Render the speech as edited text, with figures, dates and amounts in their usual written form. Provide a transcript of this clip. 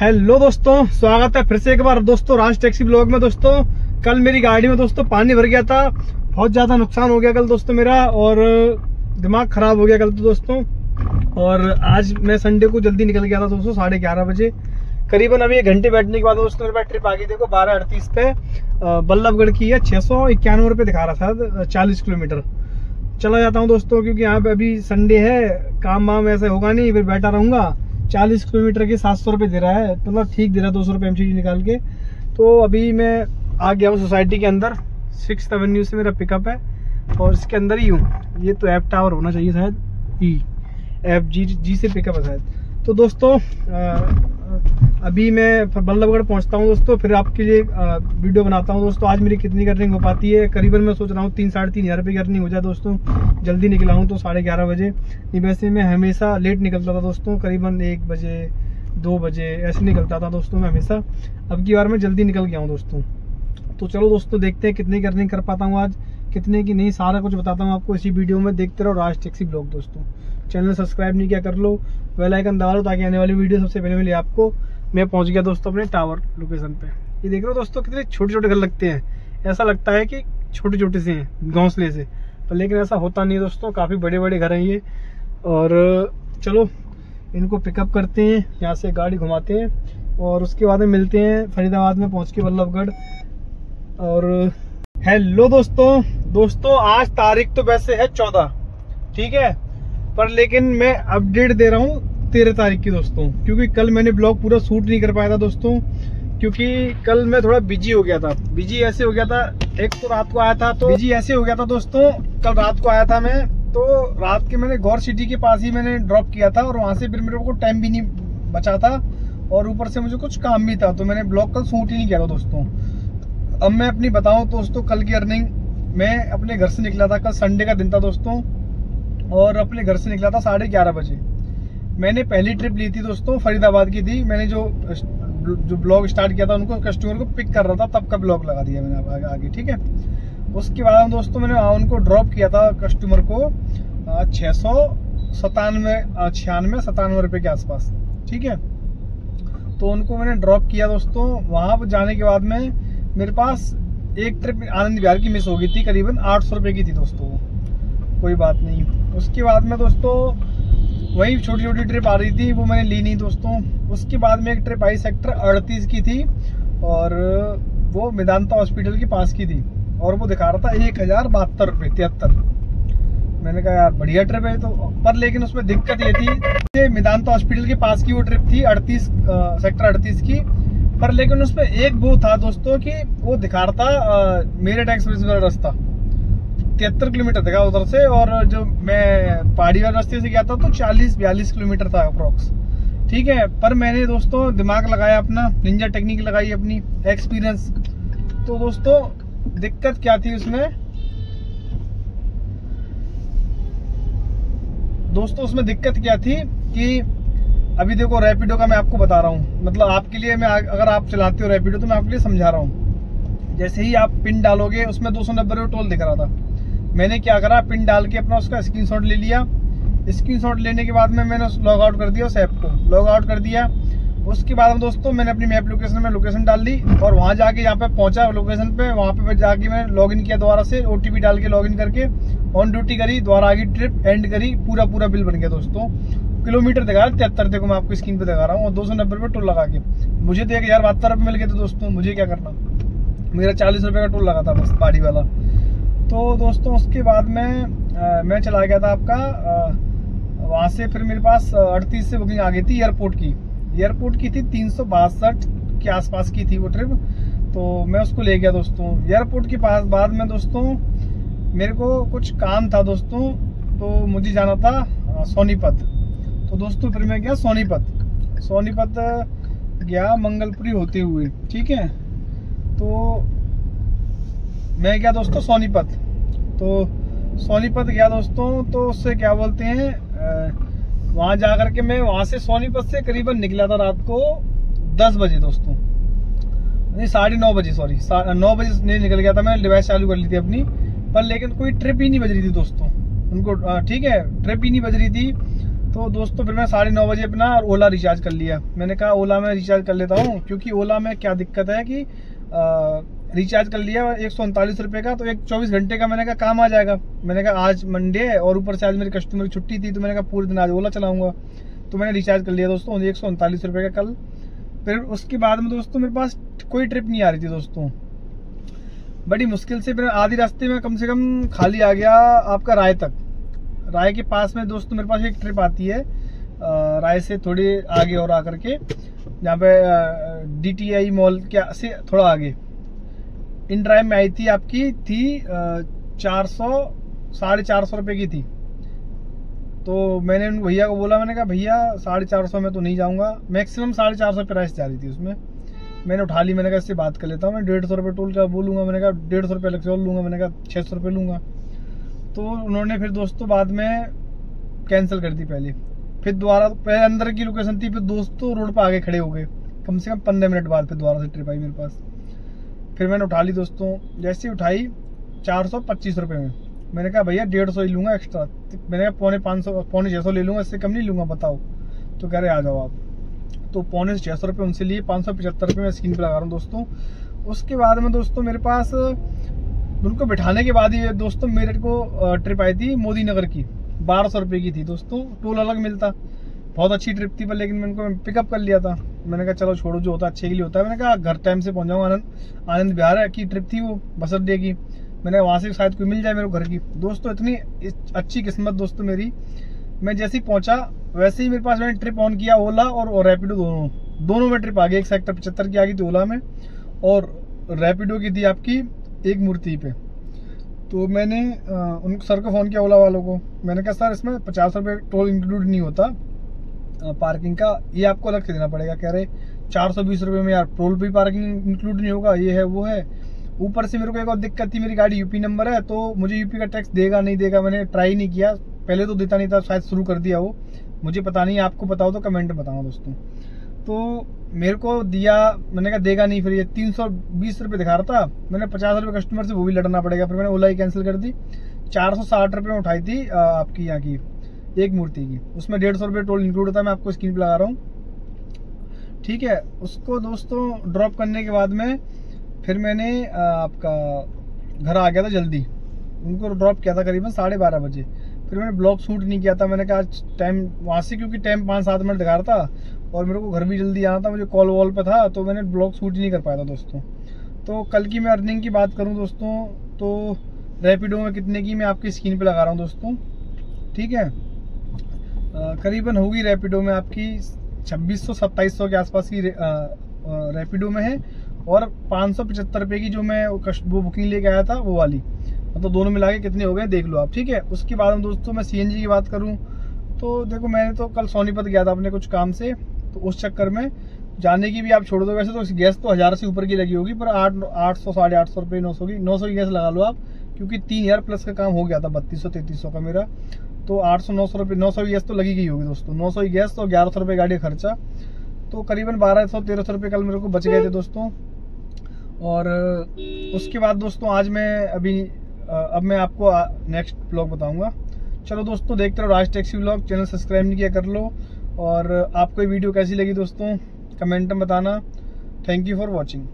Hello दोस्तों, स्वागत है फिर से एक बार दोस्तों राज टैक्सी ब्लॉग में। दोस्तों कल मेरी गाड़ी में दोस्तों पानी भर गया था, बहुत ज्यादा नुकसान हो गया कल दोस्तों मेरा, और दिमाग खराब हो गया कल तो दोस्तों। और आज मैं संडे को जल्दी निकल गया था दोस्तों 11:30 बजे करीबन। अभी 1 घंटे बैठने के बाद दोस्तों मेरे पास ट्रिप आ गई। देखो 12:38 पे बल्लभगढ़ की है, 691 रुपये दिखा रहा था, 40 किलोमीटर चला जाता हूँ दोस्तों, क्योंकि यहाँ पे अभी संडे है, काम वाम ऐसे होगा नहीं, फिर बैठा रहूंगा। 40 किलोमीटर के 700 रुपये दे रहा है, मतलब ठीक दे रहा है, 200 रुपये एमसीडी निकाल के। तो अभी मैं आ गया हूँ सोसाइटी के अंदर, 6th एवेन्यू से मेरा पिकअप है और इसके अंदर ही हूँ। ये तो एफ टावर होना चाहिए शायद, FG से पिकअप है शायद। तो दोस्तों अभी मैं बल्लभगढ़ पहुंचता हूं दोस्तों, फिर आपके लिए वीडियो बनाता हूं दोस्तों। आज मेरी कितनी अर्निंग हो पाती है, करीबन मैं सोच रहा हूं 3-3.5 हज़ार रुपये की अर्निंग हो जाए दोस्तों। जल्दी निकला हूं तो 11:30 बजे। नहीं वैसे मैं हमेशा लेट निकलता था दोस्तों, करीबन 1 बजे 2 बजे ऐसे निकलता था दोस्तों मैं हमेशा। अब की बार मैं जल्दी निकल गया हूँ दोस्तों। तो चलो दोस्तों देखते हैं कितने की अर्निंग कर पाता हूँ आज, कितने की नहीं, सारा कुछ बताता हूँ आपको इसी वीडियो में। देखते रहो राज टैक्सी ब्लॉग दोस्तों। चैनल सब्सक्राइब नहीं किया कर लो, बेल आइकन दबा लो ताकि आने वाली वीडियो सबसे पहले मिले आपको। मैं पहुंच गया दोस्तों अपने टावर लोकेशन पे। ये देख रहे हो दोस्तों कितने छोटे छोटे घर लगते हैं, ऐसा लगता है कि छोटे छोटे से हैं घोंसले से, पर लेकिन ऐसा होता नहीं है दोस्तों, काफ़ी बड़े बड़े घर हैं ये। और चलो इनको पिकअप करते हैं, यहाँ से गाड़ी घुमाते हैं और उसके बाद में मिलते हैं फरीदाबाद में पहुँच के बल्लभगढ़। और हेलो दोस्तों आज तारीख तो वैसे है 14, ठीक है, पर लेकिन मैं अपडेट दे रहा हूँ 13 तारीख की दोस्तों, क्योंकि कल मैंने ब्लॉग पूरा शूट नहीं कर पाया था दोस्तों, क्योंकि कल मैं थोड़ा बिजी हो गया था। बिजी ऐसे हो गया था, एक तो रात को आया था, तो बिजी ऐसे हो गया था दोस्तों, कल रात को आया था मैं, तो रात के मैंने गौर सिटी के पास ही मैंने ड्रॉप किया था और वहां से फिर मेरे को टाइम भी नहीं बचा था और ऊपर से मुझे कुछ काम भी था, तो मैंने ब्लॉग कल शूट ही नहीं किया था दोस्तों। अब मैं अपनी बताऊं दोस्तों, कल की अर्निंग, मैं अपने घर से निकला था, कल संडे का दिन था दोस्तों, और अपने घर से निकला था 11:30 बजे। मैंने पहली ट्रिप ली थी दोस्तों, फरीदाबाद की थी। मैंने जो ब्लॉग स्टार्ट किया था उनको कस्टमर को पिक कर रहा था, तब का ब्लॉग लगा दिया मैंने आगे, ठीक है। उसके बाद दोस्तों मैंने उनको ड्रॉप किया था कस्टमर को 697 रुपये के आसपास, ठीक है। तो उनको मैंने ड्रॉप किया दोस्तों। वहां पर जाने के बाद में मेरे पास एक ट्रिप आनंद विहार की मिस हो गई थी, करीबन 800 रुपये की थी दोस्तों, कोई बात नहीं। उसके बाद में दोस्तों वही छोटी छोटी ट्रिप आ रही थी, वो मैंने ली नहीं दोस्तों। उसके बाद में एक ट्रिप आई सेक्टर 38 की थी और वो मेदांता हॉस्पिटल के पास की थी और वो दिखा रहा था 1072 रुपये 73। मैंने कहा यार बढ़िया ट्रिप है तो, पर लेकिन उसमें दिक्कत ये थी, मेदांता हॉस्पिटल के पास की वो ट्रिप थी 38 सेक्टर 38 की, पर लेकिन उसमें एक वो था दोस्तों कि वो दिखा रहा था मेरठ एक्सप्रेस वाला रास्ता 73 किलोमीटर दिखा उधर से, और जो मैं पहाड़ी वाले रास्ते से गया था तो 40-42 किलोमीटर था अप्रोक्स, ठीक है। पर मैंने दोस्तों दिमाग लगाया अपना, निंजा टेक्निक लगाई अपनी, एक्सपीरियंस। तो दोस्तों दिक्कत क्या थी उसमें, दोस्तों उसमें दिक्कत क्या थी कि अभी देखो रैपिडो का मैं आपको बता रहा हूँ, मतलब आपके लिए मैं, अगर आप चलाते हो रैपिडो तो मैं आपके लिए समझा रहा हूँ। जैसे ही आप पिन डालोगे उसमें 290 रुपये टोल दिख रहा था। मैंने क्या करा, पिन डाल के अपना उसका स्क्रीनशॉट ले लिया। स्क्रीनशॉट लेने के बाद में मैंने लॉग आउट कर दिया, उस ऐप को लॉग आउट कर दिया। उसके बाद दोस्तों मैंने अपनी मैप लोकेशन में लोकेशन डाल दी और वहाँ जाके यहाँ पे पहुँचा लोकेशन पे, वहाँ पे जाके मैंने लॉगिन किया दोबारा से, OTP डाल के लॉगिन करके ऑन ड्यूटी करी, दोबारा आगे ट्रिप एंड करी, पूरा बिल बन गया दोस्तों। किलोमीटर दिखा रहा 73, देखो मैं आपको स्क्रीन पे दिखा रहा हूँ, और 290 रुपये टोल लगा के मुझे तो 1072 रुपये मिल गए थे दोस्तों। मुझे क्या करना, मेरा 40 रुपये का टोल लगा था बस पहाड़ी वाला। तो दोस्तों उसके बाद में मैं चला गया था आपका वहाँ से, फिर मेरे पास 38 से बुकिंग आ गई थी एयरपोर्ट की थी 362 के आसपास की थी वो ट्रिप, तो मैं उसको ले गया दोस्तों एयरपोर्ट के पास। बाद में दोस्तों मेरे को कुछ काम था दोस्तों, तो मुझे जाना था सोनीपत। तो दोस्तों फिर मैं गया सोनीपत गया मंगलपुरी होते हुए, ठीक है। तो मैं गया दोस्तों सोनीपत, तो सोनीपत गया दोस्तों, तो उससे क्या बोलते हैं, वहां जाकर के मैं वहां से सोनीपत से करीबन निकला था रात को 10 बजे दोस्तों, नहीं 9:30 बजे, सॉरी 9 बजे नहीं निकल गया था मैं, डिवाइस चालू कर ली थी अपनी, पर लेकिन कोई ट्रिप ही नहीं बज रही थी दोस्तों उनको, ठीक है, ट्रिप ही नहीं बज रही थी। तो दोस्तों फिर मैं 9:30 बजे अपना ओला रिचार्ज कर लिया। मैंने कहा ओला में रिचार्ज कर लेता हूँ, क्योंकि ओला में क्या दिक्कत है कि रिचार्ज कर लिया 139 रुपये का, तो एक 24 घंटे का मैंने कहा काम आ जाएगा। मैंने कहा आज मंडे है और ऊपर से आज मेरी कस्टमर की छुट्टी थी, तो मैंने कहा पूरे दिन आज ओला चलाऊंगा, तो मैंने रिचार्ज कर लिया दोस्तों 139 रुपये का कल। फिर उसके बाद में दोस्तों मेरे पास कोई ट्रिप नहीं आ रही थी दोस्तों, बड़ी मुश्किल से फिर आधी रास्ते में कम से कम खाली आ गया आपका राय तक। राय के पास में दोस्तों मेरे पास एक ट्रिप आती है, राय से थोड़ी आगे और आकर के, जहाँ पे DTI मॉल के से थोड़ा आगे इन ड्राइव में आई थी, आपकी थी 400-450 रुपये की थी। तो मैंने उन भैया को बोला, मैंने कहा भैया 450 में तो नहीं जाऊँगा, मैक्सिमम 450 प्राइस जा रही थी उसमें। मैंने उठा ली, मैंने कहा इससे बात कर लेता हूँ, मैं 150 रुपये टोल का बोलूँगा, मैंने कहा 150 रुपये अलग से और लूँगा, मैंने कहा 600 रुपये लूँगा। तो उन्होंने फिर दोस्तों बाद में कैंसिल कर दी पहले, फिर दोबारा पहले अंदर की लोकेशन थी, फिर दोस्तों रोड पर आगे खड़े हो गए, कम से कम 15 मिनट बाद फिर दोबारा से ट्रिप आई मेरे पास। फिर मैंने उठा ली दोस्तों, जैसे ही उठाई 425 रुपये में। मैंने कहा भैया 150 ही लूँगा एक्स्ट्रा, मैंने कहा 550 ले लूँगा, इससे कम नहीं लूँगा बताओ। तो कह रहे आ जाओ आप, तो 550 रुपये उनसे लिए, 575 रुपये मैं स्क्रीन पर लगा रहा हूँ दोस्तों। उसके बाद में दोस्तों मेरे पास उनको बिठाने के बाद ही दोस्तों मेरे को ट्रिप आई थी मोदी नगर की, 1200 रुपये की थी दोस्तों, टोल अलग मिलता, बहुत अच्छी ट्रिप थी पर, लेकिन मैं उनको पिकअप कर लिया था। मैंने कहा चलो छोड़ो, जो होता है अच्छे के लिए होता है। मैंने कहा घर टाइम से पहुंच जाऊँगा, आनंद विहार की ट्रिप थी वो, बस अड्डे की। मैंने वहाँ से शायद कोई मिल जाए मेरे घर की। दोस्तों इतनी अच्छी किस्मत दोस्तों मेरी, मैं जैसे ही पहुंचा वैसे ही मेरे पास मैंने ट्रिप ऑन किया, ओला और रैपिडो दोनों में ट्रिप आ गई। एक सेक्टर 75 की आ गई थी ओला में, और रैपिडो की थी आपकी एक मूर्ति पे। तो मैंने उन सर को फ़ोन किया ओला वालों को, मैंने कहा सर इसमें 50 रुपये टोल इंक्लूड नहीं होता पार्किंग का, ये आपको अलग से देना पड़ेगा। कह रहे 420 रुपये में यार टोल भी पार्किंग इंक्लूड नहीं होगा, ये है वो है। ऊपर से मेरे को एक और दिक्कत थी, मेरी गाड़ी यूपी नंबर है, तो मुझे यूपी का टैक्स देगा नहीं देगा, मैंने ट्राई नहीं किया, पहले तो देता नहीं था, शायद शुरू कर दिया वो, मुझे पता नहीं, आपको बताओ तो कमेंट में बताना दोस्तों। तो मेरे को दिया, मैंने कहा देगा नहीं, फिर ये 320 रुपये दिखा रहा था, मैंने 50 रुपये कस्टमर से वो भी लड़ना पड़ेगा, फिर मैंने ओला ही कैंसिल कर दी। 460 रुपये में उठाई थी आपकी यहाँ की एक मूर्ति की, उसमें 150 रुपये टोल इंक्लूड होता है, मैं आपको स्क्रीन पर लगा रहा हूँ, ठीक है। उसको दोस्तों ड्रॉप करने के बाद में फिर मैंने आपका घर आ गया था जल्दी, उनको ड्रॉप किया था करीबन 12:30 बजे। फिर मैंने ब्लॉग शूट नहीं किया था, मैंने कहा आज टाइम वहाँ से, क्योंकि टाइम 5-7 मिनट दिखा रहा था और मेरे को घर भी जल्दी आना था, मुझे कॉल वॉल पे था, तो मैंने ब्लॉग शूट ही नहीं कर पाया था दोस्तों। तो कल की मैं अर्निंग की बात करूँ दोस्तों, तो रैपिडो में कितने की मैं आपकी स्क्रीन पे लगा रहा हूँ दोस्तों, ठीक है। करीबन होगी रैपिडो में आपकी 2600-2700 के आसपास की रैपिडो में है, और 575 रुपये की जो मैं वो बुकिंग लेके आया था वो वाली, मतलब दोनों मिला के कितने हो गए देख लो आप, ठीक है। उसके बाद में दोस्तों मैं CNG की बात करूं तो देखो, मैंने तो कल सोनीपत गया था अपने कुछ काम से, तो उस चक्कर में जाने की भी आप छोड़ दो, वैसे तो गैस तो 1000 से ऊपर की लगी होगी, पर 800-850 रुपये 900 की गैस लगा लो आप, क्योंकि 3000 प्लस का काम हो गया था, 3200-3300 का मेरा, तो 800-900 रुपये 900 की गैस तो लगी गई होगी दोस्तों, 900 की गैस तो 1100 रुपये गाड़ी का खर्चा, तो करीबन 1200-1300 रुपये कल मेरे को बच गए थे दोस्तों। और उसके बाद दोस्तों आज मैं अब मैं आपको नेक्स्ट ब्लॉग बताऊंगा। चलो दोस्तों देखते रहो राज टैक्सी ब्लॉग, चैनल सब्सक्राइब नहीं किया कर लो, और आपको ये वीडियो कैसी लगी दोस्तों कमेंट में बताना। Thank you for watching.